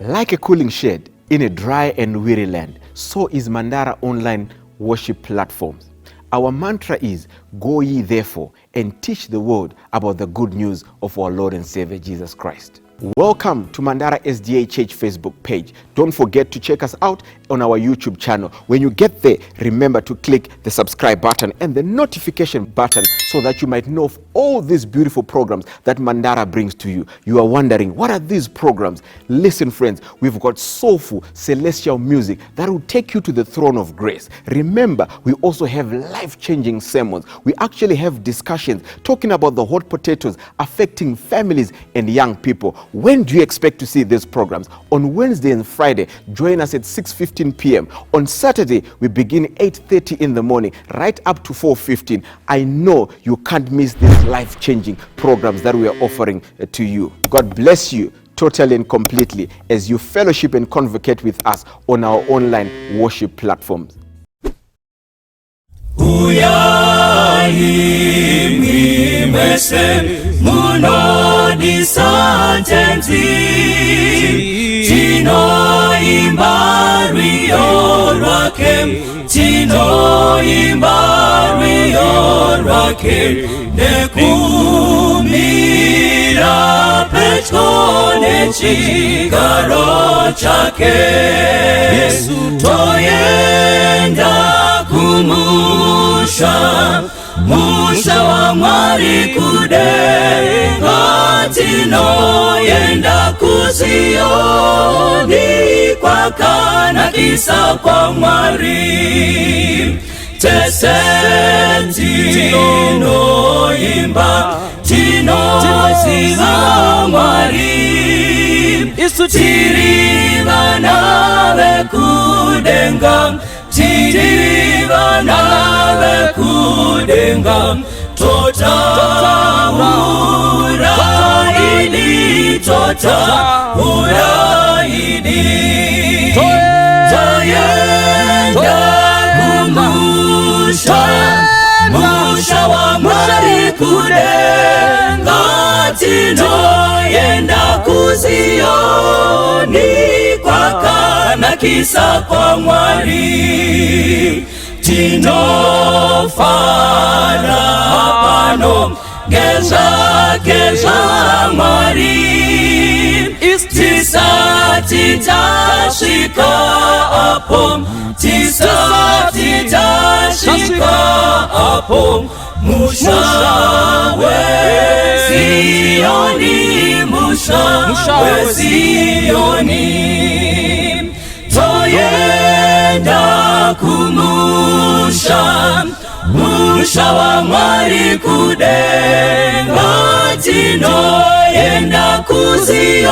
Like a cooling shade in a dry and weary land, so is Mandara online worship platforms. Our mantra is, go ye therefore and teach the world about the good news of our Lord and Savior Jesus Christ. Welcome to Mandara SDA Church Facebook page. Don't forget to check us out on our YouTube channel. When you get there, remember to click the subscribe button and the notification button so that you might know of all these beautiful programs that Mandara brings to you. You are wondering, what are these programs? Listen, friends, we've got soulful, celestial music that will take you to the throne of grace. Remember, we also have life-changing sermons. We actually have discussions talking about the hot potatoes affecting families and young people. When do you expect to see these programs? On Wednesday and Friday, join us at 6:15 p.m. On Saturday, we begin 8:30 in the morning, right up to 4:15. I know you can't miss these life-changing programs that we are offering to you. God bless you totally and completely as you fellowship and convocate with us on our online worship platforms. Munodi santenzi Tino imbari orwakem Tino imbari orwakem Nekumira petone chigaro chake Yesu toyenda kumusha Musha wa mwari kudenga Tino yenda kuzioni Kwa kana kisa kwa mwari Tesenti no imba Tino ziha mwari Tiriva nawe kudenga Tiriva nawe kudenga Tota uraidi Tota uraidi Toyenda kumusha Musha wa mwari kudenga Tino yenda kuzioni Kwa kana kisa kwa mwari Tino fana pano Geza mwari Tisa titashika apom Tisa titashika apom Musha we Sioni Musha we Sioni Toyenda kumusha Musha wa mwari kudenga Tino yenda kuzioni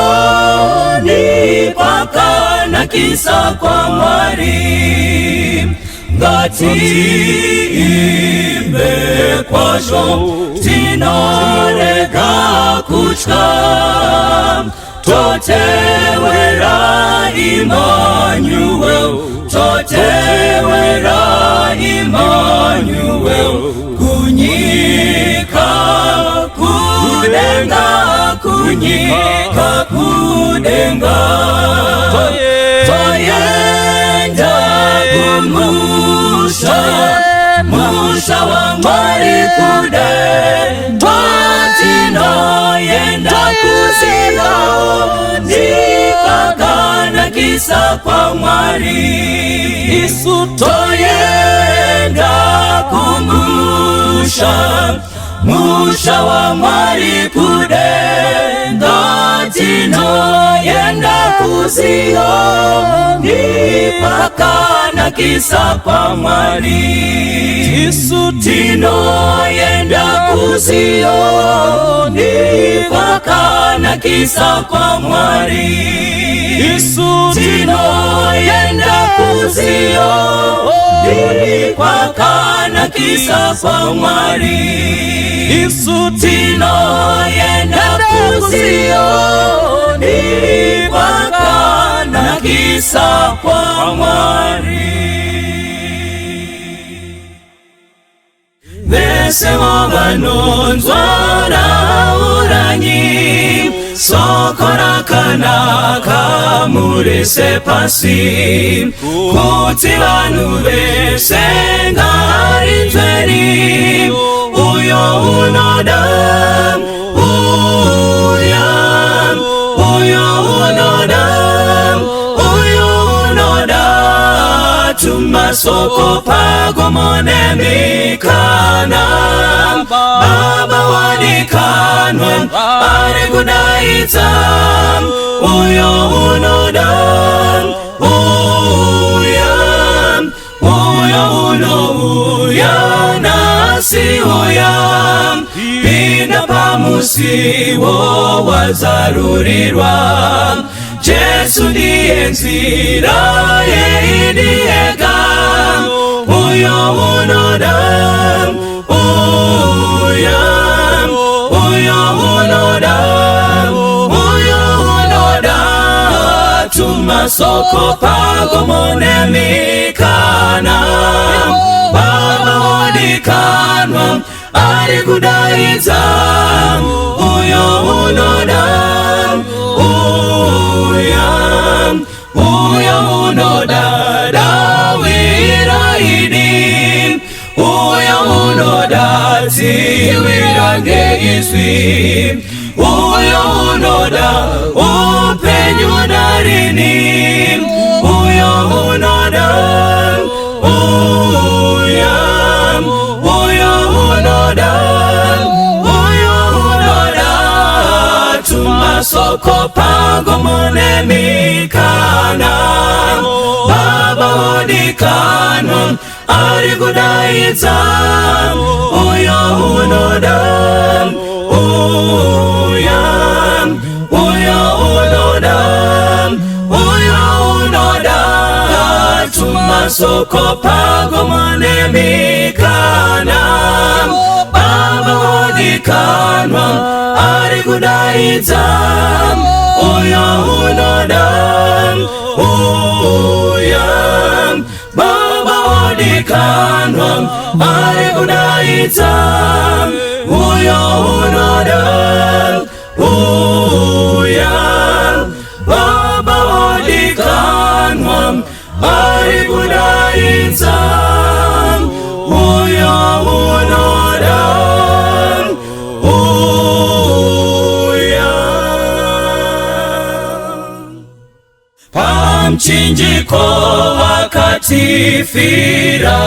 Kwa kana kisa kwa mwari Ngati imbe kwa sho Tino nega kuchka Totewera Emmanuel Totewera Emmanuel Kunyika kudenga Kunyika kudenga Toyenda kumusha Musha wa mwari kudenga Tino yenda kuzioni Kakana kisa kwa mwari Isu toyenda kumusha Musha wa mwari kudenga Tino yenda kuzioni Kakana kisa kwa mwari Isu Tino yenda kuzioni Kakana kisa kwa mwari Isu Tino yenda kuzioni Kakana kisa kwa mwari Isu Tino yenda kuzioni Kakana kisa kwa mwari Bese wabanonzwa na uranyi Sokora Mwana kamurese pasi kuti vanhu vese ngarinzweni uyo unoda tumasoko pagomone mikana Baba wadikanwa ari kudaidza uyo unoda uyo unouya nasi uya pinda pamusiwo wazarurirwa Jesu ndiye nzira yeidiyega uyo unoda tumasoko pagomone mikana Baba wadikanwa ari kudaidza uyo unoda uyo unoda dawiraidi uyo unoda tiwirangeizwi uyo unoda upenyu darini uyo unoda tumasoko pagomone mikana Baba wadikanwa ari kudaidza uyo unoda tumasoko pagomone mikana Baba wadikanwa ari kudaidza uyo unoda Baba wadikanwa ari kudaidza uyo unoda Baba wadikanwa ari kudaidza uyo unoda pamchinjiko akatifira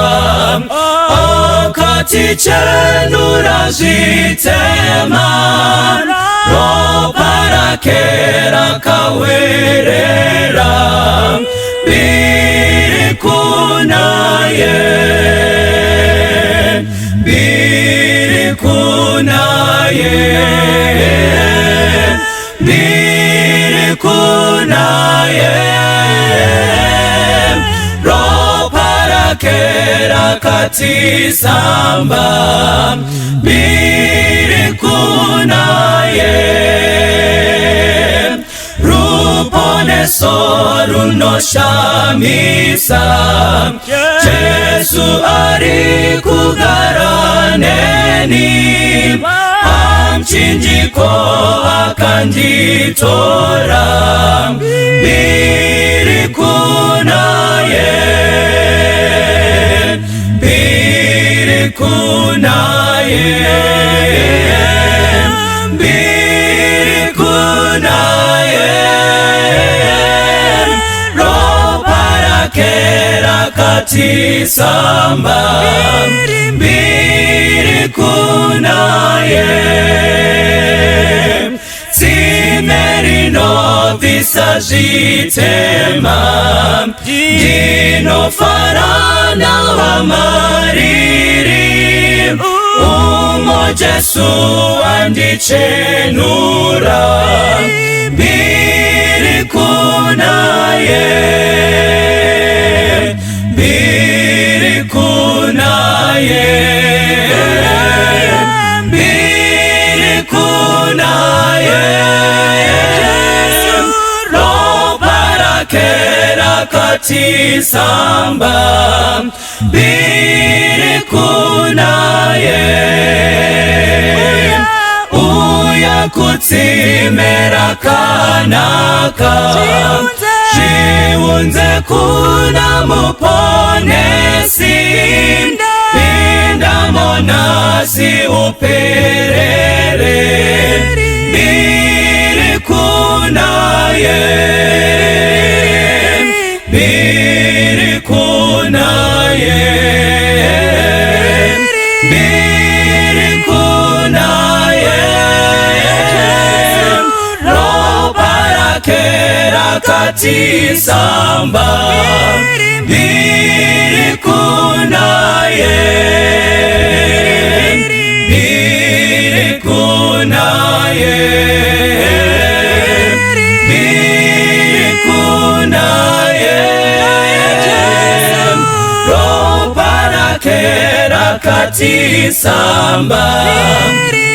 akatichenura zvitema ropa rake rakawerera biri kunaye ropa rake rakatisamba biri kunaye ruponeso runoshamisa Jesu ari kugara neni pamchinjiko akanditora biri kunaye ropa rake rakatisamba biri kunaye tsimerino visazvitema ndinofarana vamariri umo Jesu andichenura biri kunaye ropa rake rakatisamba biri kunaye uya kuti simera kanaka chiunze kuna muponesi indamona si uperere biri kunaye biri kunaye biri kunaye robarakera kati samba biri kunaye biri kunaye biri kunaye robarakera kati samba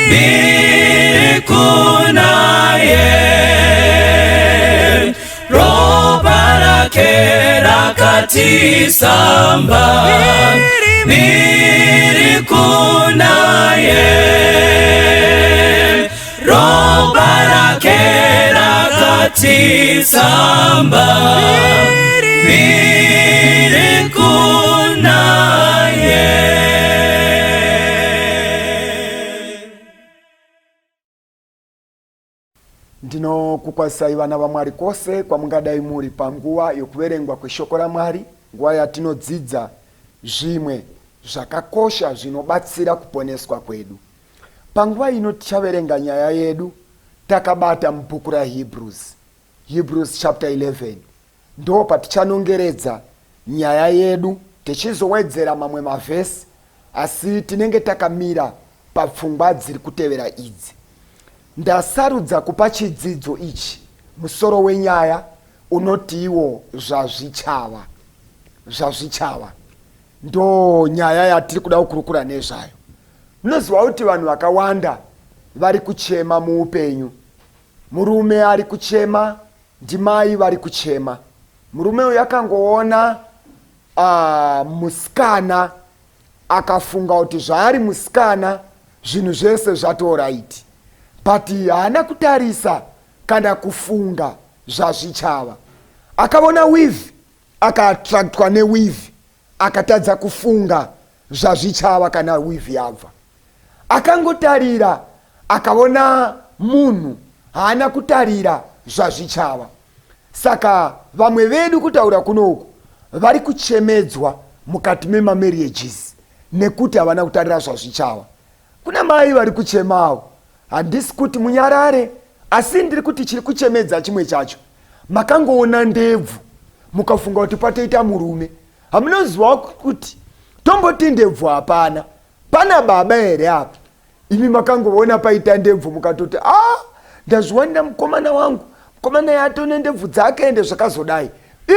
biri kunaye robarakera kati samba biri kunaye robarakera kati samba biri kunaye. Ndino kukwasa ivana va Mwari kose kwa mungadai muri panguwa yokuverengwa kweshoko la Mwari, nguwa yatinodzidza zvimwe zvakakosha zvinobatsira kuponeswa kwedu. Panguwa ino tichaverenga nyaya yedu takabata mubhuku Hebrews chapter 11. Ndo patichanongeredza nyaya yedu tichizowedzera mamwe mavhesi, asi tinenge takamira papfungwa dziri kutevera idzi. Ndasarudza kupa chidzidzo ichi musoro wenyaya unotiwo zvazvichava. Ndo nyaya yatiri kuda kukurukura nezvayo. Munoziva kuti vanhu vakawanda vari kuchema muupenyu. Murume ari kuchema, ndimai vari kuchema. Murume uyu akangoona musikana akafunga kuti zvaari musikana zvinhu zvese zvatoraiti. Pati haana kutarisa kana kufunga zvazvichava. Akaona weave, akaattractwa neweave, akatadza kufunga zvazvichava kana weave yabva. Akangotarira akaona munhu, haana kutarira zvazvichava. Saka vamwe vedu kutaura kunoku vari kuchemedzwa mukati memamarriages nekuti havana kutarira zvazvichava. Kuna mai vari kuchemawo. Handisi kuti munyarare, asi ndiri kuti chiri kuchemedza chimwe chacho. Makangoona ndebvu mukafunga kuti patoita murume. Hamunoziva kuti tomboti ndebvu hapana, pana baba here apa. Imi makangoona paita ndebvu mukatoti ndazviwanira mukomana wangu, mukomana yatone ndebvu dzake ende zvakazodai.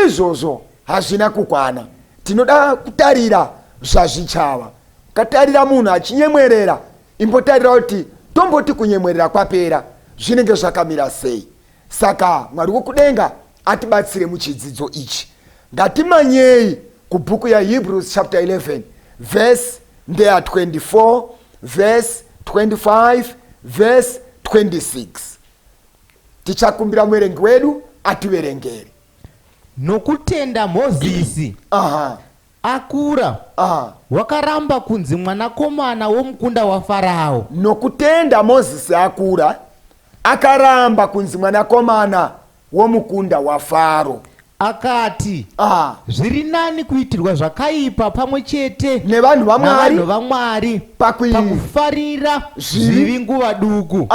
Izvozvo hazvina kukwana. Tinoda kutarira zvazvichava. Katarira munhu achinyemwerera, imbotarira kuti tomboti kunyemwerera kwapera zvinenge zvakamira sei. Saka Mwari wokudenga atibatsire muchidzidzo ichi. Ngatimanyei kubhuku Hebrews chapter 11 verse ndeya 24, verse 25, verse 26. Tichakumbira muverengi wedu ativerengere. Nokutenda Mozisi akura wakaramba kunzi mwanakomana womukunda waFarao. Nokutenda Mozisi akura akaramba kunzi mwanakomana womukunda waFaro. Akati zviri nani kuitirwa zvakaipa pamwe chete nevanhu vaMwari pakufarira zvivi nguva duku.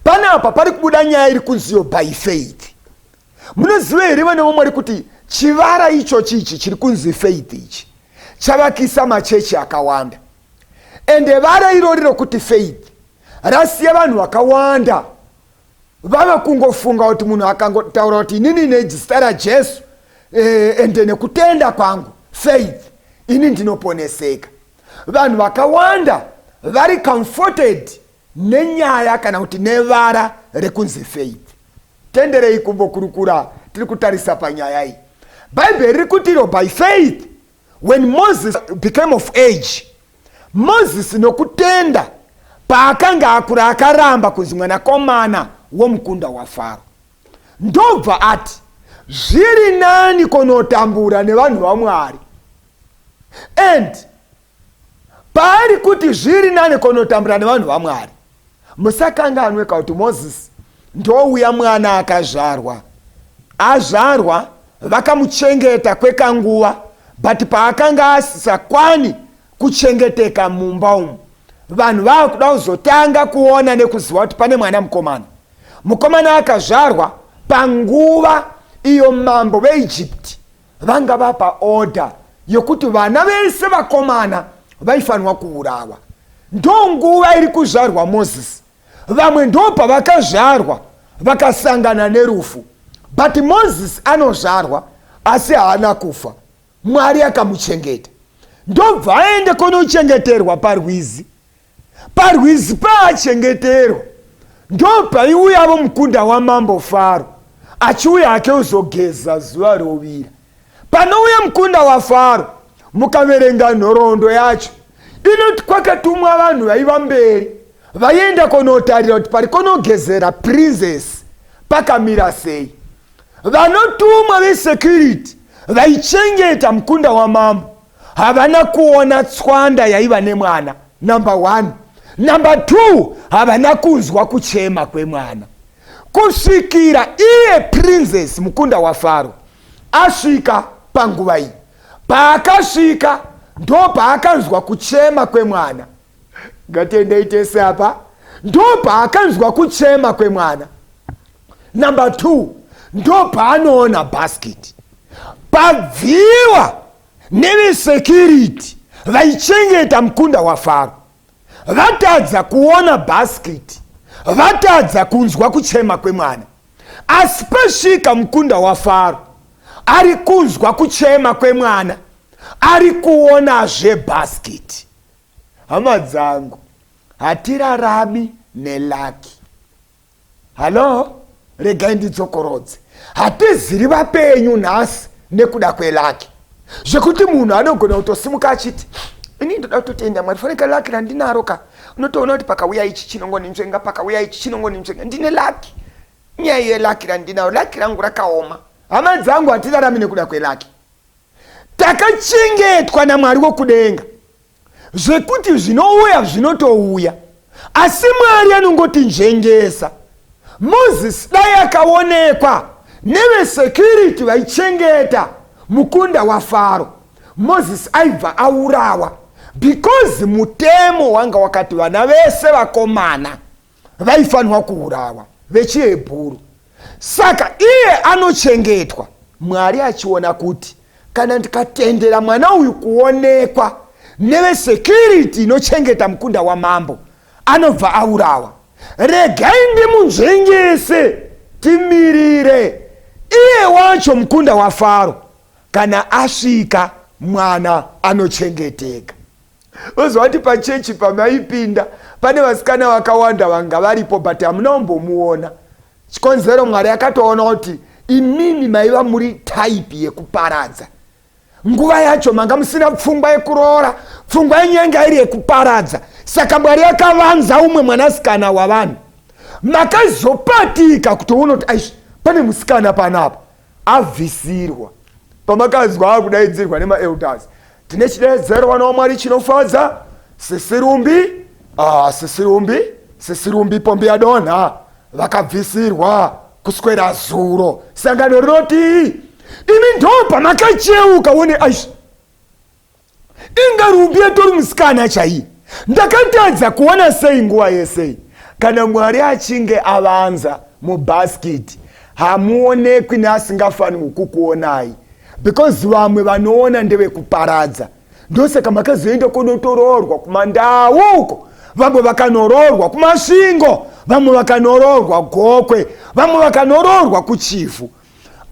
Panapa pari kubuda nyaya iri kunziyo by faith. Munoziva here vana vaMwari kuti chivara icho chichi chiri kunzi faith ichi chavakisa machechi akawanda. Ende vara irori rokuti faith rasiya vanhu vakawanda vava kungofunga kuti munhu akangotaura kuti inini nezita raJesu ende nekutenda kwangu faith ini ndinoponeseka. Vanhu vakawanda vari comforted nenyaya kana kuti nevara rekunzi faith. Tenderei kumbokurukura tiri kutarisa panyaya iyi. Bible riri kutiro by faith when Moses became of age, Moses nokutenda paakanga akura akaramba kunzi mwanakomana womukunda waFaro. Ndobva ati zviri nani kunotambura nevanhu vaMwari. And paari kuti zviri nani kunotambura nevanhu vaMwari, musakanganwe kuti Moses ndouya mwana akazvarwa. Azvarwa vakamuchengeta kwekanguva, but paakanga asisakwani kuchengeteka mumba umu, vanhu vakuda kuzotanga kuona nekuziva kuti pane mwana mukomana. Mukomana akazvarwa panguva iyo mambo veIjipti vanga vapa order yokuti vana vese vakomana vaifanwa kuurawa. Ndo nguva iri kuzvarwa Moses. Vamwe ndo pavakazvarwa vakasangana nerufu, but Moses anozvarwa asi haana kufa. Mwari akamuchengeta. Ndobva aende kunochengeterwa parwizi. Parwizi paachengeterwa ndo paiuyavo mukunda wamambo Faro achiuya ake uzogeza zuva rovira. Panouya mukunda waFaro, mukaverenga nhoroondo yacho inoti kwakatumwa vanhu vaiva mberi vaienda kunotarira kuti pari kunogezera princess pakamira sei. Vanotumwa vesecurity vaichengeta mukunda wamambo havana kuona tswanda yaiva nemwana, number 1. Number 2, havana kunzwa kuchema kwemwana. Kusvikira iye princess mukunda waFaro asvika panguva iyi. Paakasvika ndo paakanzwa kuchema kwemwana. Ngatendei tese apa. Ndo paakanzwa kuchema kwemwana. Number 2, ndo paanoona basket. Pabviwa nevesecurity vaichengeta mukunda waFaro, vatadza kuona basket, vatadza kunzwa kuchema kwemwana. Asi pasvika mukunda waFaro, ari kunzwa kuchema kwemwana, ari kuonazve basket. Hama dzangu, hatirarami nelaki. Halo, regai ndidzokorodze. Hatiziri vapenyu nhasi nekuda kwelaki. Zvekuti munhu anogona kutosimuka achiti ini ndoda kutotenda Mwari, faneka laki randinaro ka. Unotoona kuti pakauya ichi chinongonimtsvenga, pakauya ichi chinongonimtsvenga. Ndine laki. Nyaya yelaki randinaro, laki rangu rakaoma. Hama dzangu, hatirarami nekuda kwelaki. Takachengetwa naMwari wokudenga zvekuti zvinouya zvinotouya, asi Mwari anongoti njengesa. Moses dai akaonekwa nevesecurity vaichengeta mukunda waFaro, Moses aibva aurawa, because mutemo wanga wakati vana vese vakomana vaifanwa kuurawa vechiHebheru. Saka iye anochengetwa, Mwari achiona kuti kana ndikatendera mwana uyu kuonekwa nevesecurity inochengeta mukunda wamambo, anobva aurawa. Regai ndimunzvengese, timirire iye wacho mukunda waFaro. Kana asvika mwana anochengeteka. Uzvati pachechi pamaipinda pane vasikana vakawanda vanga varipo, but hamunombomuona. Chikonzero Mwari akatoona kuti imimi maiva muri type yekuparadza. Nguva yacho manga musina pfungwa yekuroora, pfungwa yenyenga iri yekuparadza. Saka Mwari akavanza umwe mwanasikana wavanhu. Makazopatika kuti unoti aishi pane musikana panapa, abvisirwa. Pamakazwa kudaidzirwa nemaelders, tine chideedzero vana vaMwari chinofadza, sisirumbi pombi yadonha, vakabvisirwa kuswera zuro. Sangano rinoti imi ndo pamakacheuka one aishi inga rumbi yatori musikana chai. Ndakatadza kuona sei nguva yese. Kana Mwari achinge avanza mubasket, hamuonekwi neasingafanirwi kukuonai, because vamwe vanoona ndevekuparadza. Ndosaka makazoenda kunotoroorwa kumandau uko, vamwe vakanororwa kumasvingo, vamwe vakanororwa gokwe, vamwe vakanororwa kuchifu.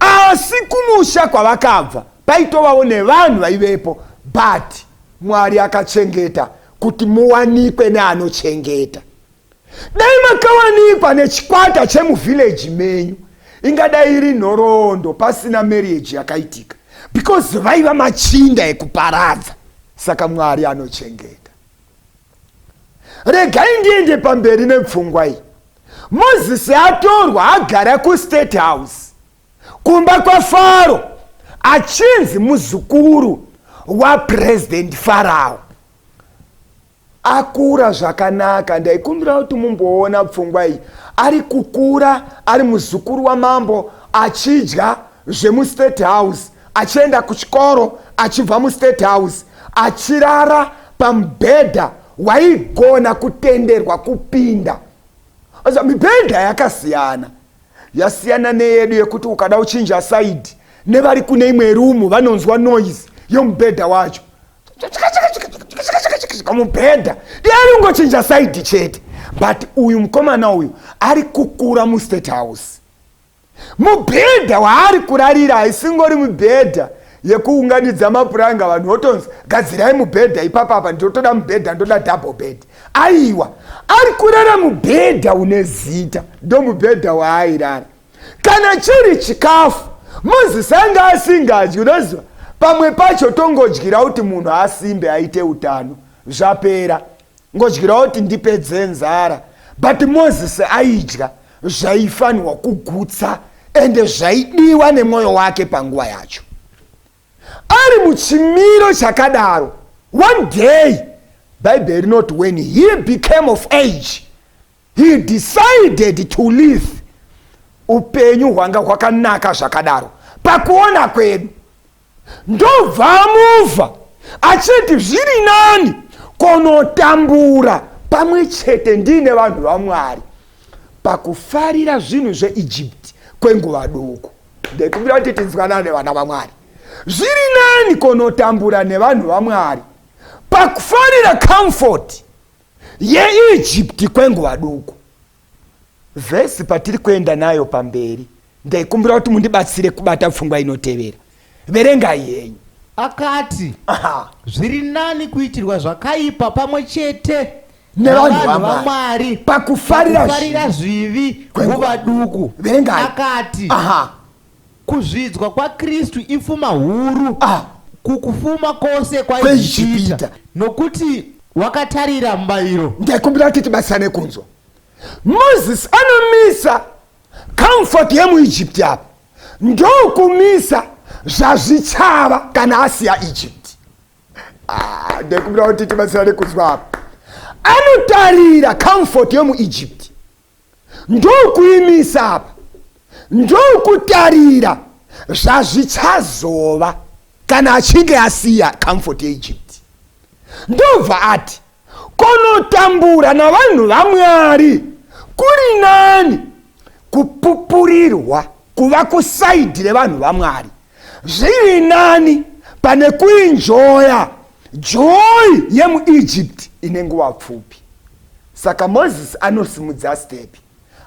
Asi kumusha kwavakabva paitovawo nevanhu vaivepo, but Mwari akachengeta kuti muwanikwe neanochengeta. Dai makawanikwa nechikwata chemuvillage menyu, ingadai iri nhoroondo pasina marriage yakaitika, because vaiva machinda ekuparadza. Saka Mwari anochengeta. regai ndiende pamberi nepfungwa iyi. Mozisi atorwa agara kuState House kumba kwaFaro achinzi muzukuru waPresident Farao. Akura zvakanaka. Ndaikumbira kuti mumboona pfungwa iyi. Ari kukura ari muzukuru wamambo achidya zvemuState House, achienda kuchikoro, achibva muState House, achirara pamubhedha waigona kutenderwa kupinda. Mibhedha yakasiyana. Yasiyana neyedu yekuti ukada uchinja side nevari kune imwe rumu vanonzwa noise yomubhedha wacho. Mubhedha yari ungochinja side chete. But uyu mukomana uyu ari kukura muState House. Mubhedha waari kurarira haisingori mubhedha yekuunganidza mapuranga vanhu votonzi gadzirai mubhedha ipapa ndotoda mubhedha ndoda double bed. Aiwa, ari kurara mubhedha une zita, ndo mubhedha waairara. Kana chiri chikafu Mozisi anga asingadyi, unoziva pamwe pacho tongodyira kuti munhu asimbe aite utano zvapera, ngodyira kuti ndipedze nzara. But Mozisi aidya zvaifanirwa kugutsa ende zvaidiwa nemwoyo wake panguva yacho. Ari muchimiro chakadaro, one day, Bible rinoti when he became of age, he decided to live upenyu hwanga hwakanaka zvakadaro. Pakuona kwedu ndobva amuva achiti zviri nani konotambura pamwe chete ndine vanhu vaMwari pakufarira zvinhu zveEgypt kwenguva duku. Ndekumbira kuti tinzwanane vana vaMwari. Zviri nani konotambura nevanhu vaMwari pakufarira comfort yeEgypt kwenguva duku. Vhesi patiri kuenda nayo pamberi, ndaikumbira kuti mundibatsire kubata pfungwa inotevera. Verenga yenyu. Akati, zviri nani kuitirwa zvakaipa pamwe chete nevanhu vaMwari pakufarira zvivi nguva duku. Verenga. Akati, kuzvidzwa kwaKristu ipfuma huru kukufuma kwose kwaIjipita, nokuti wakatarira mubayiro. Ndaikumbira kuti tibatsane kunzwa. Moses anomisa comfort yemuEgypt apa, ndokumisa zvazvichava kana asiya Egypt. Ndaikumbira kuti tibatsane kunzwa apa. Anotarira comfort yemuEgypt, ndokuimisa apa, ndokutarira zvazvichazova kana achinge asiya comfort yeEgypt. Ndobva ati konotambura navanhu vaMwari kuri nani kupupurirwa kuva kusaidi revanhu vaMwari. Zviri nani pane kuinjoya joy yemuEgypt inenguva pfupi. Saka Moses anosimudza step.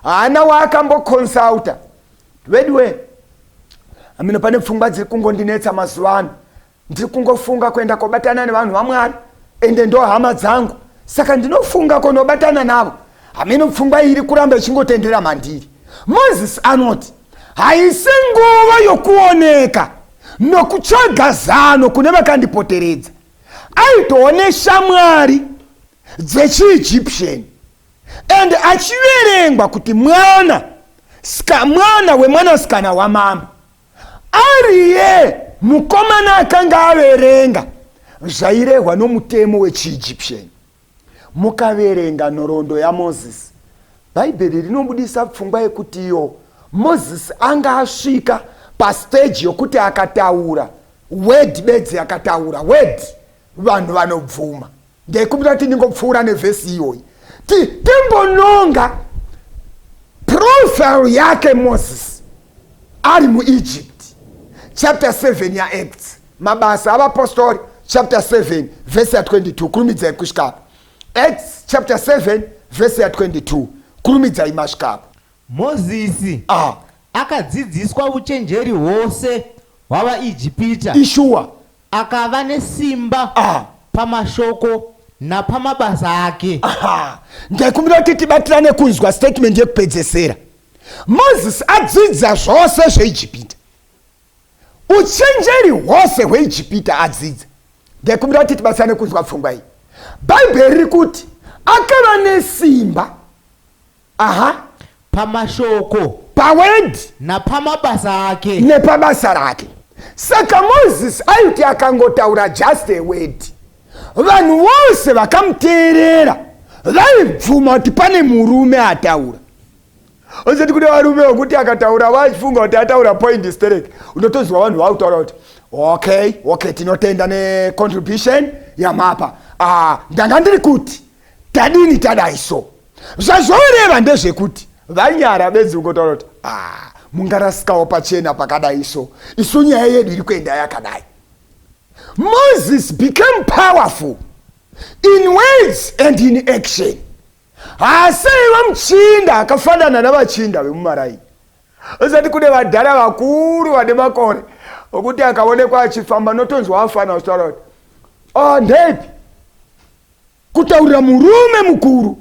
Haana waakambokonsulta. Wedwe, amino pane pfungwa dziri kungondinetsa mazuva ano. Ndiri kungofunga kuenda kobatana nevanhu vaMwari ende ndo hama dzangu. Saka ndinofunga konobatana navo. Amino pfungwa iri kuramba ichingotendera mandiri. Moses anoti haisi nguva yokuoneka nokutsvaga zano kune vakandipoteredza. Aitoone shamwari dzechiEgyptian ende achiverengwa kuti mwana wemwanasikana wamambo. Ariye mukomana akanga averenga zvairehwa nomutemo wechiEgyptian. Mukaverenga nhoroondo yaMozisi, Bhaibheri rinobudisa pfungwa yekuti iyo Mozisi anga asvika pastage yokuti akataura word bedzi, akataura word vanhu vanobvuma. Ndaikumbira kuti ndingopfuura nevhesi iyoyi timbononga profile yake Moses ari muEgypt. Chapter 7 yaActs, mabasa avapostori, chapter 7 verse ya 22 kurumidzai kusvikapo. Acts chapter 7 verse ya 22 kurumidzai masvikapo. Mozisi akadzidziswa uchenjeri hwose hwavaIjipita, ishua akava nesimba pamashoko napamabasa ake. Ndaikumbira kuti tibatirane kunzwa statement yekupedzesera. Moses adzidza zvose zveIjipita, uchenjeri hwose hweIjipita adzidza. Ndaikumbira kuti tibatirane kunzwa pfungwa iyi. Bhaibheri riri kuti akava nesimba pamashoko, paword napamabasa ake, nepabasa rake. Saka Moses aiti akangotaura just a word, vanhu vose vakamuteerera vaibvuma kuti pane murume ataura. Ozoti kuti varume vokuti akataura vachifunga kuti ataura point straight. Unotozwa vanhu vakutaura kuti okay tinotenda necontribution yamapa. Ndanga ndiri kuti tadini tadaiso. Zvazvoreva ndezvekuti vanyara bedzi kungotaura kuti mungarasikawo pachena pakadaiso, isu nyaya yedu iri kuenda yakadai. Moses became powerful in words and in action. Asaiva muchinda akafanana navachinda vemumaraini. Usati kune vadhara vakuru vane makore okuti akaonekwa achifamba notonzwa afana kutaura kuti ndepi kutaurira murume mukuru,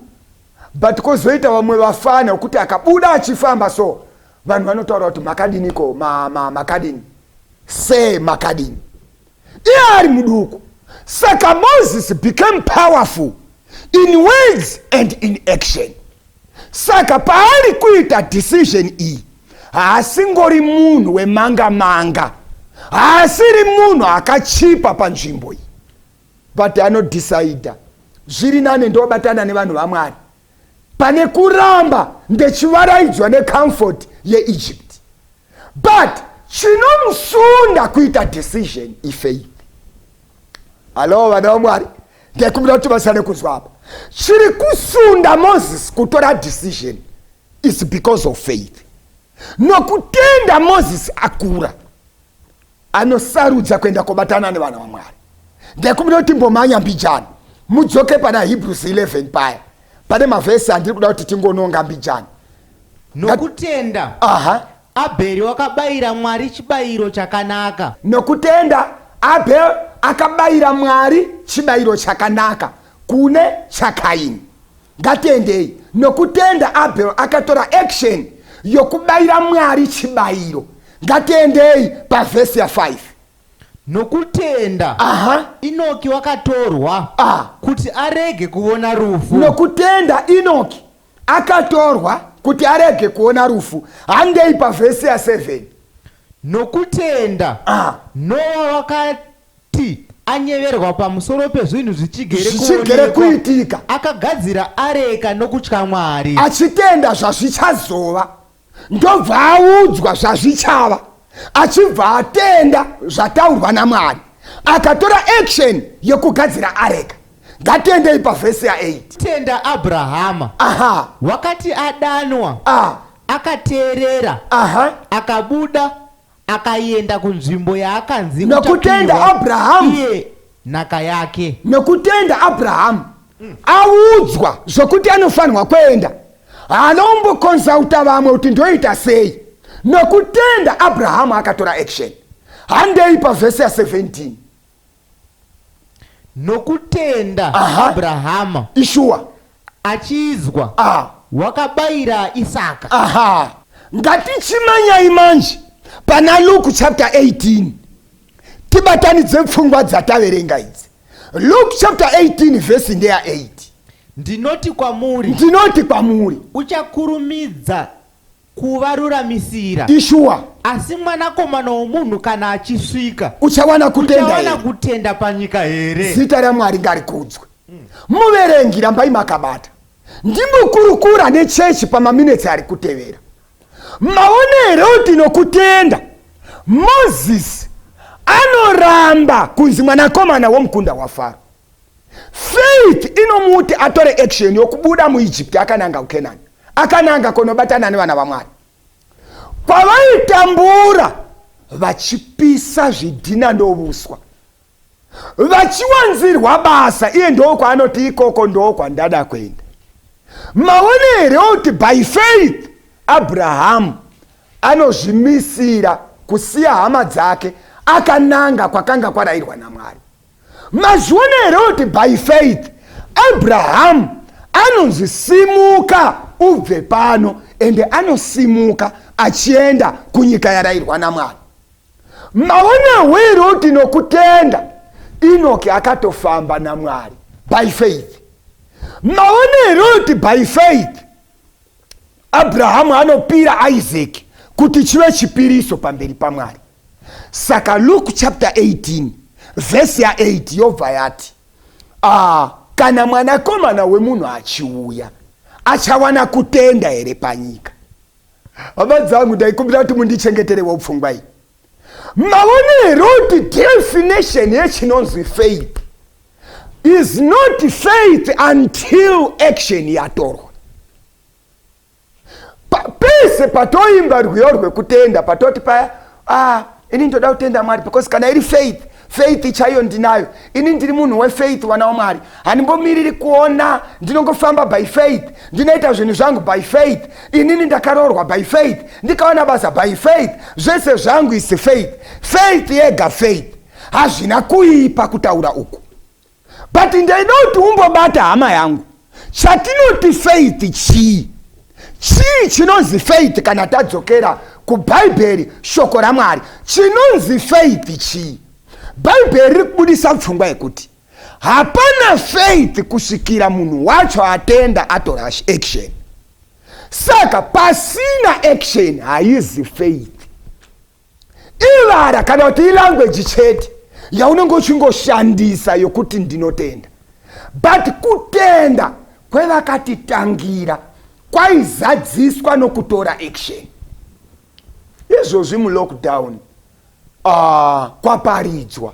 but kozoita vamwe vafana okuti akabuda achifamba so vanhu vanotaura kuti makadiniko makadini se makadini iye ari muduku. Saka Moses became powerful in words and in action. Saka paari kuita decision iyi haasingori munhu wemanga haasiri munhu akachipa panzvimbo iyi, but anodecida zviri nane ndobatana nevanhu vaMwari pane kuramba ndechivaraidzwa necomfort yeEgypt, but chinomusunda kuita decision ifaith. Alo vana vaMwari, ndekumbira kuti vasane kuzwa apa. Chiri kusunda Moses kutora decision is because of faith. Nokutenda Moses akura anosarudza kuenda kobatana nevana vaMwari. Ndekumbira kuti mbomanya mbijana mudzoke pana Hebrews 11 paya pane mavhesi andiri kuda kuti tingononga mbijana. Nokutenda Abheri wakabayira Mwari chibayiro chakanaka. Nokutenda Abheri akabayira Mwari chibayiro chakanaka kune chakaini. Ngatendei, nokutenda Abheri akatora action yokubayira Mwari chibayiro. Ngatendei pavhesi ya 5. Nokutenda Inoki wakatorwa kuti arege kuona rufu. Nokutenda Inoki akatorwa kuti arege kuona rufu. Handei pavhesi ya 7. Nokutenda Noa wakati anyeverwa pamusoro pezvinhu zvichigere kuitika akagadzira areka nokutya Mwari. Achitenda zvazvichazova ndobva audzwa zvazvichava, achibva atenda zvataurwa naMwari akatora action yokugadzira areka. Ngatendei pavhesi ya 8. Tenda Abrahama wakati adanwa akateerera akabuda akaenda kunzvimbo yaakanzi nokutenda Abrahamu iye nhaka yake. Nokutenda Abrahamu audzwa zvokuti anofanirwa kuenda, anombokonzauta vamwe kuti ndoita sei. Nokutenda Abrahamu akatora action. Handei pavhesi ya 17. Nokutenda Abrahama Ishua achizwa wakabayira Isaka. Ngatichimanyai manje pana Luke chapter 18 tibatanidze pfungwa dzataverenga idzi. Luke chapter 18 verse ndeya 8. Ndinoti kwamuri uchakurumidza kuvaruramisira Ishua, asi mwanakomana womunhu kana achisvika uchawana kutenda panyika here. Zita raMwari ngarikudzwe. Muverengi rambai makabata ndimbokurukura nechechi pamaminitsi ari kutevera. Maonero kuti nokutenda Moses anoramba kunzi mwanakomana womukunda waFaro. Faith inomuti atore action yokubuda muEgypt akananga kuKenani, akananga konobatana nevana vaMwari. Pavaitambura vachipisa zvidhina ndovuswa, vachiwanzirwa basa, iye ndokwaanoti ikoko ndokwandada kuenda. Maonero kuti by faith Abrahamu anozvimisira kusiya hama dzake akananga kwakanga kwarayirwa naMwari. Mazvionero kuti by faith Abrahamu anonzi simuka ubve pano ende anosimuka achienda kunyika yarayirwa naMwari. Maonero kuti nokutenda Inoki akatofamba naMwari by faith. maonero kuti by faith Abrahamu anopira Isaac kuti chive chipiriso pamberi paMwari. Saka Luke chapter 18 verse ya 8 yobva yati kana mwanakomana wemunhu achiuya achawana kutenda here panyika. Hama dzangu ndaikumbira kuti mundichengetere upfungwa iyi. Maonero kuti definition yechinonzi faith is not faith until action yatorwa. Pese patoimba rwiyo rwekutenda patoti paya ini ndoda kutenda Mwari because kana iri faith chaiyo ndinayo. Ini ndiri munhu wefaith wana waMwari. Handimbomiriri kuona ndinongofamba by faith. Ndinoita zvinhu zvangu by faith. Inini ndakarorwa by faith. Ndikaona basa by faith. Zvese zvangu is faith. Faith yega faith. Hazvina kuipa kutaura uku. But ndainoti umbobata hama yangu. Chatinoti faith chii chinonzi faith kana tadzokera kuBhaibheri shoko raMwari. Chinonzi faith chii? Bhaibheri rikubudisa pfungwa yekuti hapana faith kusvikira munhu wacho atenda atora action. Saka pasina action haizi faith. Ivara kana kuti ilanguage chete yaunenge uchingoshandisa yokuti ndinotenda. But kutenda kwevakatitangira kwaizadziswa nokutora action. Izvozvi mulockdown kwaparidzwa.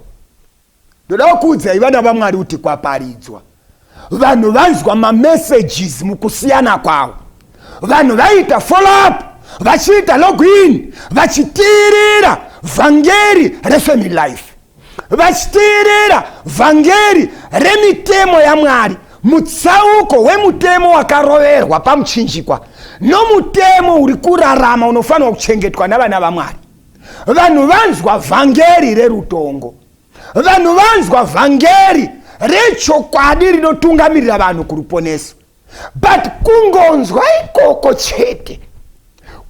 Ndoda kuudzai vana vaMwari kuti kwaparidzwa. Vanhu vanzwa mamessages mukusiyana kwavo. Vanhu vaita follow up, vachiita login, vachitirira vhangeri refamily life, vachitirira vhangeri remitemo yaMwari, mutsauko wemutemo wakaroverwa pamuchinjikwa nomutemo uri kurarama unofanirwa kuchengetwa navana vaMwari. Vanhu vanzwa vhangeri rerutongo. Vanhu vanzwa vhangeri rechokwadi rinotungamirira vanhu kuruponeso. But kungonzwa ikoko chete,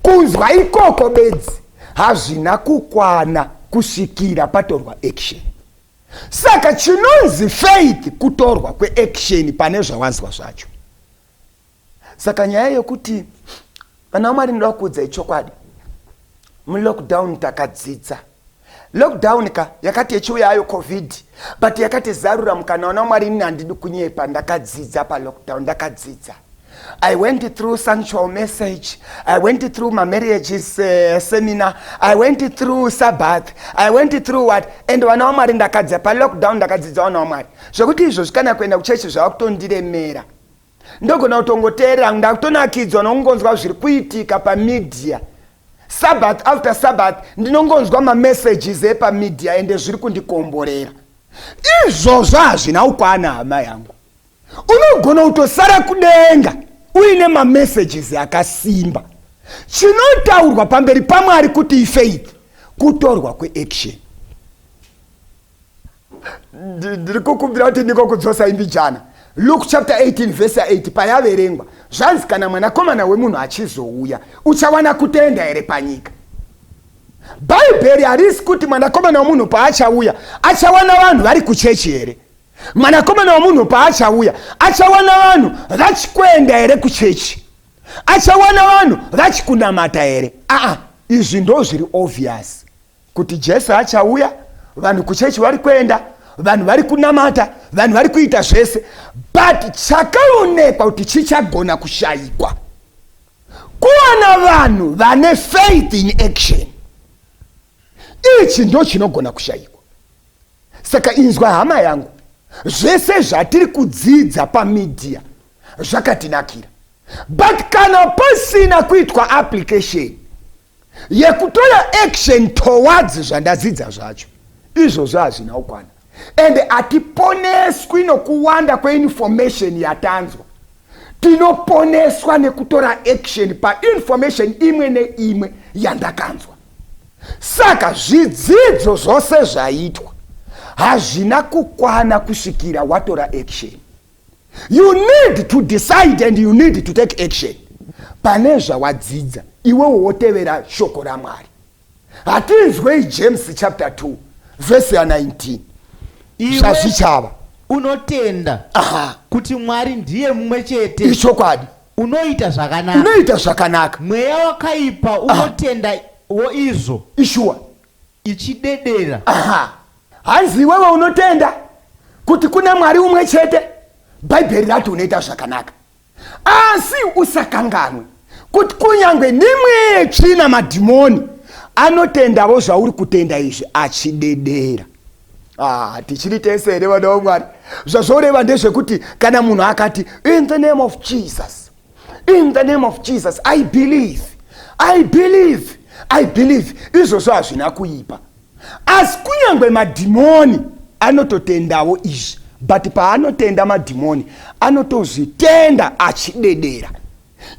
kunzwa ikoko bedzi, hazvina kukwana kusvikira patorwa action. Saka chinonzi faith kutorwa kweaction pane zvawanzwa zvacho. Saka nyaya yokuti vana vaMwari ndoda kuudza ichokwadi. Mulockdown takadzidza. Lockdown yakati yechiuya ayo covid, but yakati zarura mukana vana vaMwari ini handidi kunyepa. Ndakadzidza palockdown, ndakadzidza. I went through sanctual message. I went through my marriages seminar. I went through Sabbath. I went through what? And vana vaMwari ndakadzidza palockdown, ndakadzidza vana vaMwari. Zvokuti izvo zvikana kuenda kuchechi zvakutondiremera. Ndogona kutongoteerera ndakutonakidzwa nokungonzwa zviri kuitika pamedia. Sabbath after Sabbath ndinongonzwa mamessages epamedia ende zviri kundikomborera. Izvozvo hazvina kukwana hama yangu. Unogona kutosara kudenga uine mamessages akasimba. Chinotaurwa pamberi paMwari kuti faith kutorwa kweaction. Ndiri kukumbira kuti ndikokudzosa imbi jana. Luke chapter 18 verse 8 payaverengwa zvanzi kana mwanakomana wemunhu achizouya uchawana kutenda here panyika. Bhaibheri harisi kuti mwanakomana wemunhu paachauya achawana vanhu vari kuchechi here. Mwanakomana wemunhu paachauya achawana vanhu vachikwenda here kuchechi, achawana vanhu vachikunamata here. Izvi ndo zviri obvious kuti Jesu achauya, vanhu kuchechi vari kuenda, vanhu vari kunamata, vanhu vari kuita zvese. But chakaonekwa kuti chichagona kushayikwa kuwana vanhu vane faith in action. Ichi ndo chinogona kushayikwa. Saka inzwa hama yangu, zvese zvatiri kudzidza pamedia zvakatinakira. But kana pasina kuitwa application yekutora action towards zvandadzidza zvacho, izvozvo hazvina kukwana. And atiponeswi nokuwanda kweinformation yatanzwa. Tinoponeswa nekutora action painformation imwe neimwe yandakanzwa. Saka zvidzidzo zvose zvaitwa hazvina kukwana kusvikira watora action. You need to decide and you need to take action. Pane zvawadzidza iwe wotevera shoko raMwari. Hatinzwei James chapter 2 verse 19. Zvazvichava. unotenda kuti Mwari ndiye mumwe chete, ichokwadi, unoita zvakanaka, unoita zvakanaka. mweya wakaipa unotenda wo izvo Ishua ichidedera. hanzi wewe unotenda kuti kuna Mwari umwe chete, Bhaibheri rati unoita zvakanaka. Asi usakanganwe kuti kunyangwe nimwe tsvina madhimoni anotendawo zvauri kutenda izvi achidedera. Tichiri tese here vana vaMwari. Zvazvoreva ndezvekuti kana munhu akati in the name of Jesus, in the name of Jesus, I believe, I believe, I believe, izvozvo hazvina kuipa. Asi kunyangwe madhimoni anototendawo izvi, but paanotenda madhimoni anotozvitenda achidedera.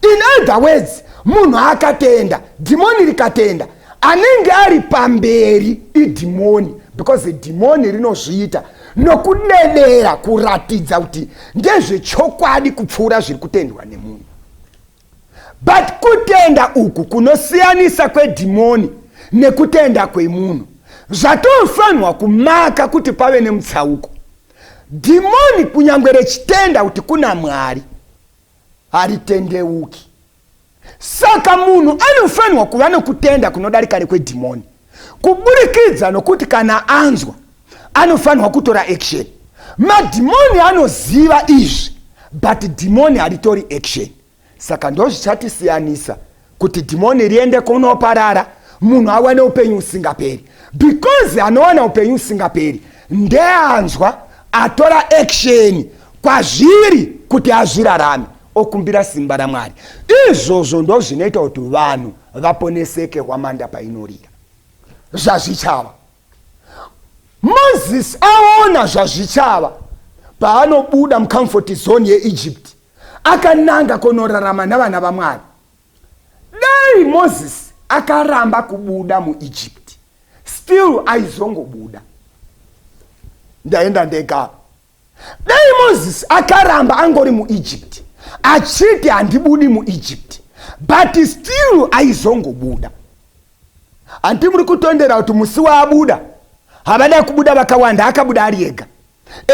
In other words, munhu akatenda, dhimoni rikatenda, anenge ari pamberi idhimoni, because idhimoni rinozviita nokudedera kuratidza kuti ndezvechokwadi kupfuura zviri kutendwa nemunhu. But kutenda uku kunosiyanisa kwedhimoni nekutenda kwemunhu zvatofanirwa kumaka kuti pave nemutsauko. Dhimoni kunyangwe rechitenda kuti kuna Mwari haritendeuki. Saka munhu anofanirwa kuva nokutenda kunodarika nekwedhimoni, kuburikidza nokuti kana anzwa anofanirwa kutora action. Madhimoni anoziva izvi, but dhimoni haritori action. Saka ndozvichatisiyanisa kuti dhimoni riende kunoparara, munhu awane upenyu usingaperi. Because anowana upenyu usingaperi ndeanzwa atora action kwazviri kuti azvirarame, okumbira simba raMwari. Izvozvo ndozvinoita kuti vanhu vaponeseke hwamanda painorira. Zvazvichava, Moses aona zvazvichava paanobuda mucomfort zone yeEgypt akananga kunorarama navana vaMwari. Dai Moses akaramba kubuda muEgypt, still aizongobuda. Ndaenda ndega. Dai Moses akaramba angori muEgypt achiti handibudi muEgypt, but still aizongobuda. Anti muri kutondera kuti musi waabuda havada kubuda vakawanda, akabuda ari ega.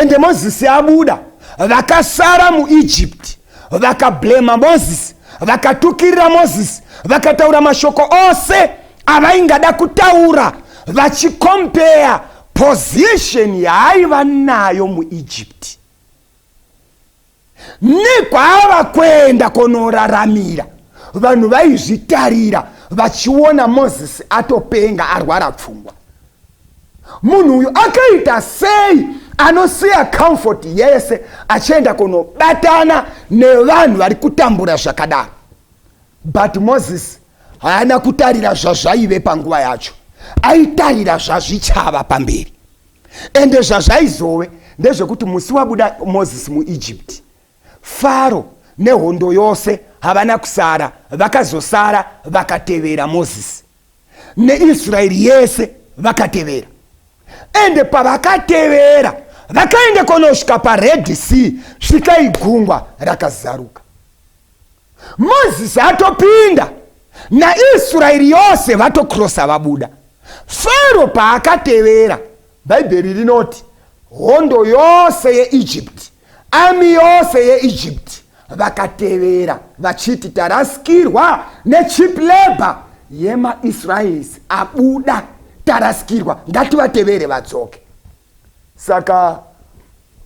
Ende Moses abuda, vakasara muEgypt vakablema Moses, vakatukirira Moses, vakataura mashoko ose avaingada kutaura, vachikompea position yaaiva nayo muEgypt nekwaava kwenda kunoraramira. Vanhu vaizvitarira vachiona Moses atopenga arwara pfungwa. Munhu uyu akaita sei anosiya comfort yese achienda kunobatana nevanhu vari kutambura zvakadaro? But Moses haana kutarira zvazvaive panguva yacho, aitarira zvazvichava pamberi. Ende zvazvaizove ndezvekuti musi wabuda Moses muEgypt, Faro nehondo yose havana kusara, vakazosara vakatevera Moses, neIsraeri yese vakatevera. Ende pavakatevera vakaenda kunosvika paRed Sea, svika igungwa rakazaruka. Moses atopinda naIsraeri yose vatokrosa vabuda. Faro paakatevera, Bhaibheri rinoti hondo yose yeEgypt, ami yose yeEgypt vakatevera vachiti tarasikirwa necheap labor yemaIsraelis abuda, tarasikirwa, ngativatevere vadzoke. Saka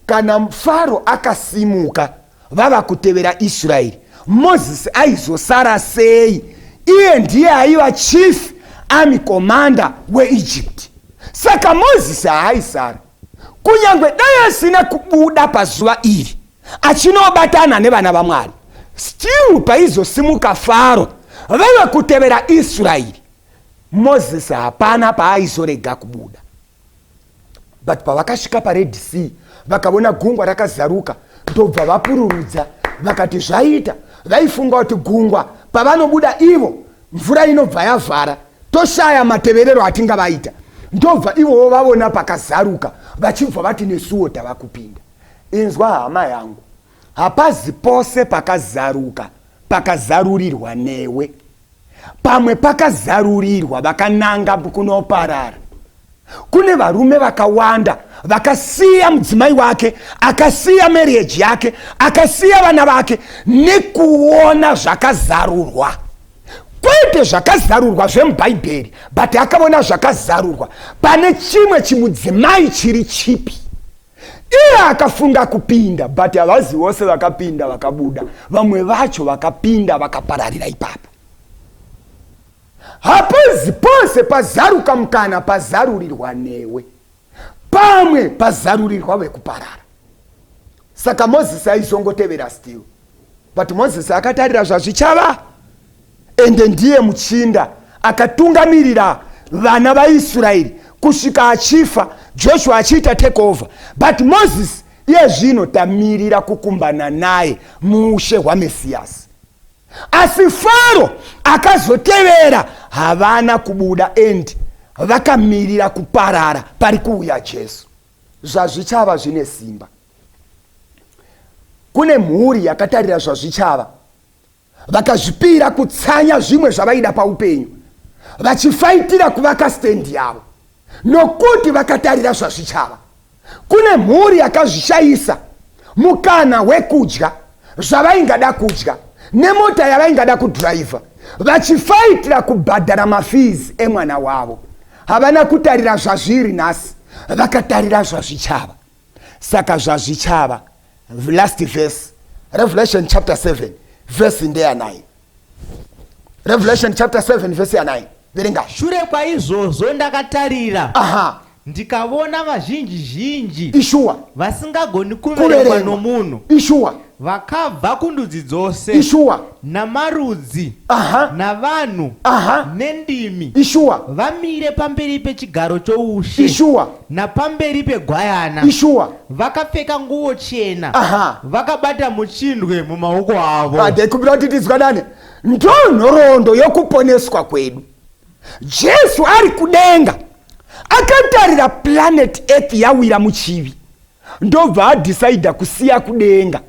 kana Faro akasimuka vava kutevera Israeri, Moses aizosara sei? Iye ndiye aiva chief army commander weEgypt. Saka Moses haaisara, kunyangwe dai asina kubuda pazuva iri achinobatana nevana vaMwari, still paizosimuka Faro vava kutevera Israeri, Moses hapana paaizorega kubuda. But pavakasvika paRed Sea vakaona gungwa rakazaruka, ndobva vapururudza vakati zvaita. Vaifunga kuti gungwa pavanobuda ivo mvura inobva yavhara, toshaya mateverero atingavaita. Ndobva ivo vavona pakazaruka vachibva vati nesuwo tava kupinda. Inzwa hama yangu, hapazi pose pakazaruka pakazarurirwa newe, pamwe pakazarurirwa vakananga kunoparara. Kune varume vakawanda vakasiya mudzimai wake, akasiya marriage yake, akasiya vana vake nekuona zvakazarurwa. Kwete zvakazarurwa zvemubhaibheri, but akaona zvakazarurwa pane chimwe chimudzimai chiri chipi. Iye akafunga kupinda, but havazi vose vakapinda vakabuda, vamwe vacho vakapinda vakapararira ipapo. Hapozi pose pazaruka mukana pazarurirwa newe, pamwe pazarurirwa vekuparara. Saka Mozisi aizongotevera still, but Mozisi akatarira zvazvichava, ende ndiye muchinda akatungamirira vana vaIsraeri kusvika achifa, Joshua achiita take over. But Moses iye zvino tamirira kukumbana naye muushe hwaMesiyasi. Asi Faro akazotevera, havana kubuda endi vakamirira kuparara pari kuuya Jesu. Zvazvichava zvine simba. Kune mhuri yakatarira zvazvichava, vakazvipira kutsanya zvimwe zvavaida paupenyu, vachifaitira kuvaka stendi yavo nokuti vakatarira zvazvichava. Kune mhuri yakazvishayisa mukana wekudya zvavaingada kudya nemota yavaingada kudhiraivha, vachifaitira kubhadhara mafizi emwana wavo. Havana kutarira zvazviri nhasi, vakatarira zvazvichava. Saka zvazvichava, last verse, Revelation chapter 7 verse ndeya 9. Revelation chapter 7 verse ya 9. Verenga. Shure kwaizvozvo ndakatarira, ndikaona vazhinji zhinji Ishua vasingagoni kuverengwa nomunhu, Ishua vakabva kundudzi dzose, Ishua namarudzi, navanhu, nendimi, Ishua vamire pamberi pechigaro choushe, Ishua napamberi pegwayana, Ishua vakapfeka nguo chena, vakabata muchindwe mumaoko avo. Ndikubira kuti tidzwa nani, ndo nhoroondo yokuponeswa kwedu. Jesu ari kudenga akatarira planet Earth yawira muchivi, ndobva adhisaidha kusiya kudenga,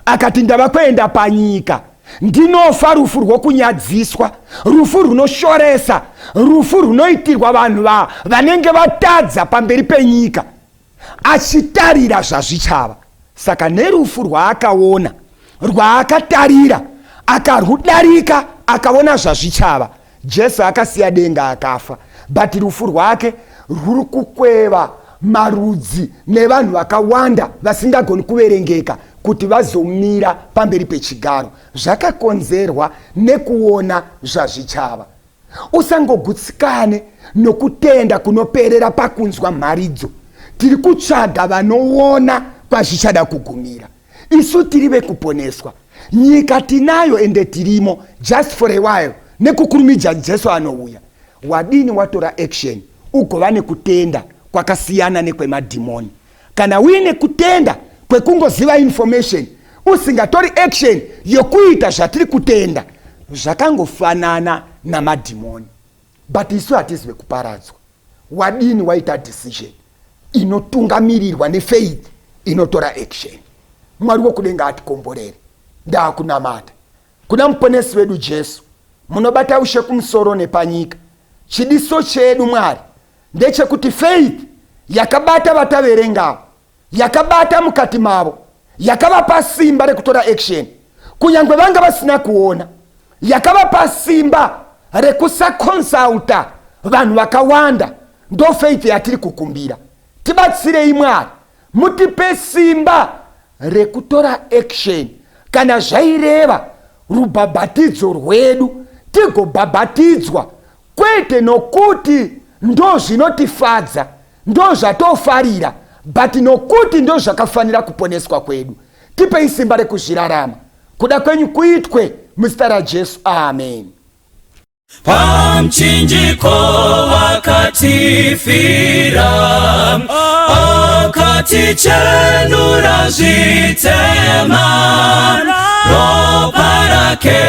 akati ndava kuenda panyika, ndinofa rufu rwokunyadziswa, rufu runoshoresa, rufu runoitirwa vanhu vanenge vatadza pamberi penyika, achitarira zvazvichava. Saka nerufu rwaakaona, rwaakatarira, akarudarika, akaona zvazvichava, Jesu akasiya denga akafa. But rufu rwake ruri kukweva marudzi nevanhu vakawanda vasingagoni kuverengeka kuti vazomira pamberi pechigaro. Zvakakonzerwa nekuona zvazvichava. Usangogutsikane nokutenda kunoperera pakunzwa mharidzo. Tiri kutsvaga vanoona kwazvichada kugumira. Isu tiri vekuponeswa. Nyika tinayo ende tirimo just for a while. Nekukurumidza Jesu anouya. Wadini watora action ugova nekutenda kwakasiyana nekwemadhimoni. Kana uine kutenda kwekungoziva information usingatori action yokuita zvatiri kutenda, zvakangofanana namadhimoni. But isu hatisi vekuparadzwa. Wadini waita decision inotungamirirwa nefaith inotora action. Mwari wokudenga atikomborere. Ndakunamata kuna muponesi wedu Jesu, munobata ushe kumusoro nepanyika. Chidiso chedu Mwari ndechekuti faith yakabata vataverengavo, yakabata mukati mavo, yakavapa simba rekutora action kunyangwe vanga vasina kuona, yakavapa simba rekusakonsulta vanhu vakawanda. Ndo faith yatiri kukumbira. Tibatsirei Mwari, mutipe simba rekutora action. Kana zvaireva rubhabhatidzo rwedu tigobhabhatidzwa, kwete nokuti ndo zvinotifadza, ndo zvatofarira, but nokuti ndo zvakafanira kuponeswa kwedu. Tipei simba rekuzvirarama. Kuda kwenyu kuitwe muzita raJesu. Amen. Pamchinjiko wakatifira, akatichenura zvitema, ropa rake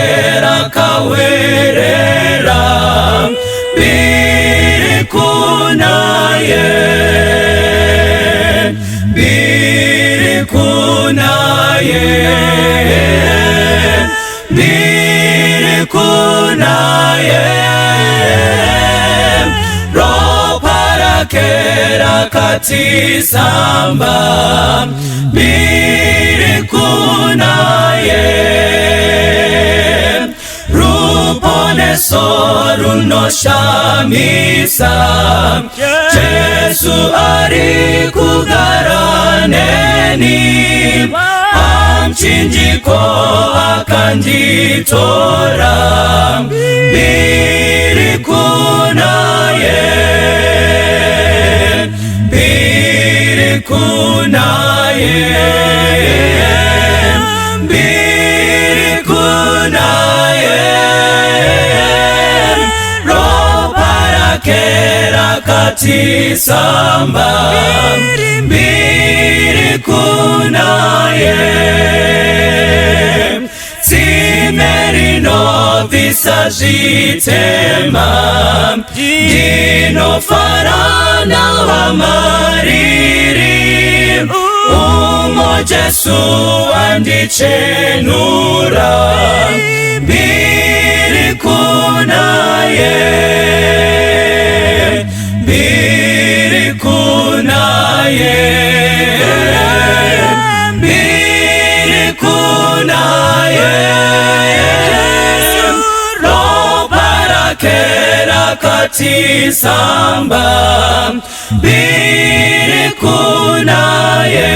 rakawerera, mbiri kunaye, mbiri kunaye, mbiri kunaye, ropa rake kati samba mbiri kunaye rupone soruno shamisa Jesu ari kugaraneni amchinjiko akanditora mbiri kunaye mbiri kunaye mbiri kunaye roparakera kati samba mbiri kunaye Zimerino visazitema dinofarana wa mariri umo Jesu andichenura mbiri kunaye mbiri kunaye mbiri kunaye roparakera kati samba mbiri kunaye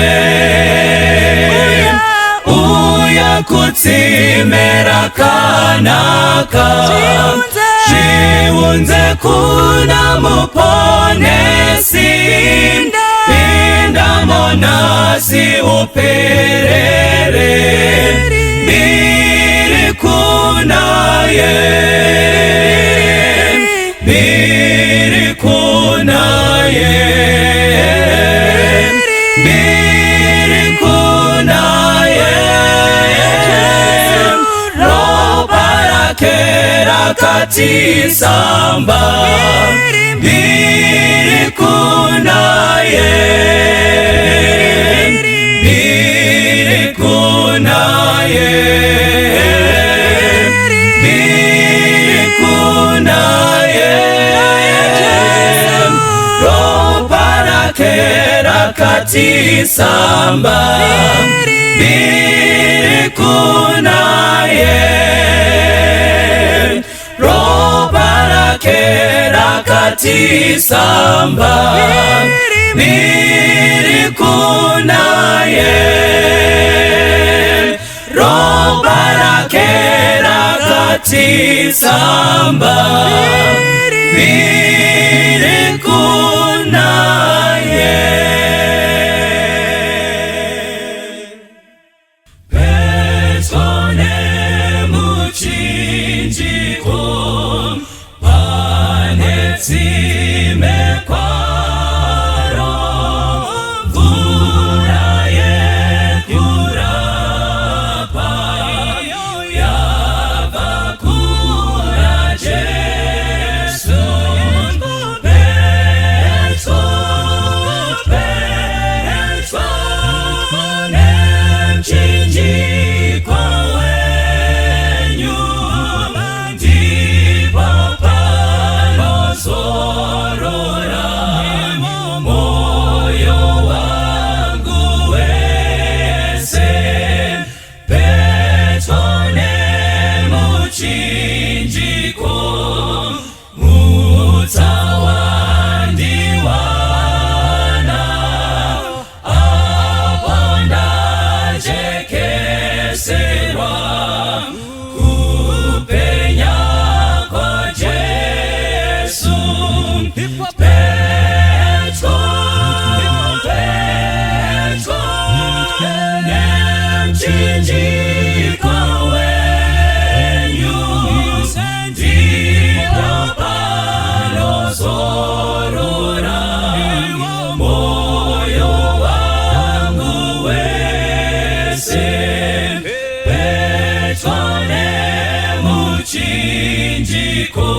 uya kutimera kanaka jiunze kuna muponesi pinda monasi uperere mbiri kunaye mbiri kunaye mbiri kunaye roparakera kati samba mbiri kunaye mbiri kunaye mbiri kunaye roparakera kati samba mbiri kunaye roparakera kati samba mbiri kunaye roparakera kati samba mbiri kunaye petone muchinjiko panetsime kwaro mvura yekurapa yavakura Jesu petone mchinjiko wenyu ndipo zorora moyo wangu wese petone muchinjiko mutawandiwana aponda jekeserwa kupenya kwa Jesu mchinjiko wenyu ndipo panozorora moyo wangu wese petone muchinjiko